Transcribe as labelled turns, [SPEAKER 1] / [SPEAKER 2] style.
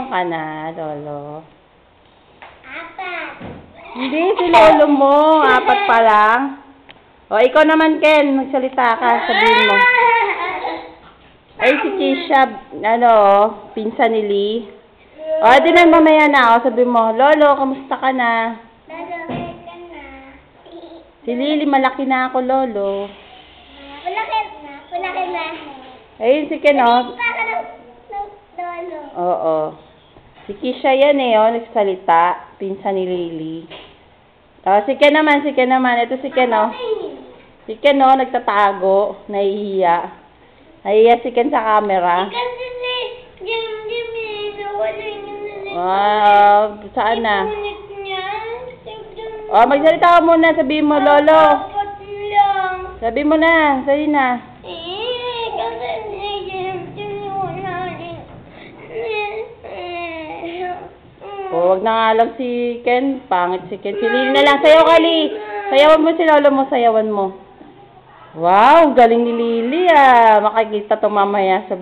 [SPEAKER 1] taon ka na, Lolo?
[SPEAKER 2] 4.
[SPEAKER 1] Hindi, si Lolo mo. 4 pa lang. O, ikaw naman, Ken. Magsalita ka. Sabihin mo. Ay, si Keisha, pinsan ni Lee. O, di na mamaya na ako. Sabihin mo, Lolo, kamusta ka na?
[SPEAKER 2] Lolo, kaya ka na.
[SPEAKER 1] Si Lily, malaki na ako, Lolo.
[SPEAKER 2] Malaki na.
[SPEAKER 1] Ayun, si Ken, o.
[SPEAKER 2] Lolo.
[SPEAKER 1] Oo. Si Keisha yan nagsalita. Pinsan ni Lily. Si Ken naman. Ito si Ken, Si Ken, nagtatago. Nahihiya. Nahihiya si Ken sa camera. Saan na? Magsalita ka muna. Sabihin mo, Lolo. Sabihin mo na. Sabihin na. Wag na nga lang si Ken. Pangit si Ken. Si Lily na lang. Sayaw ka, Lee. Sayawan mo si Lolo mo. Sayawan mo. Wow, galing ni Lily, Makikita to mamaya sa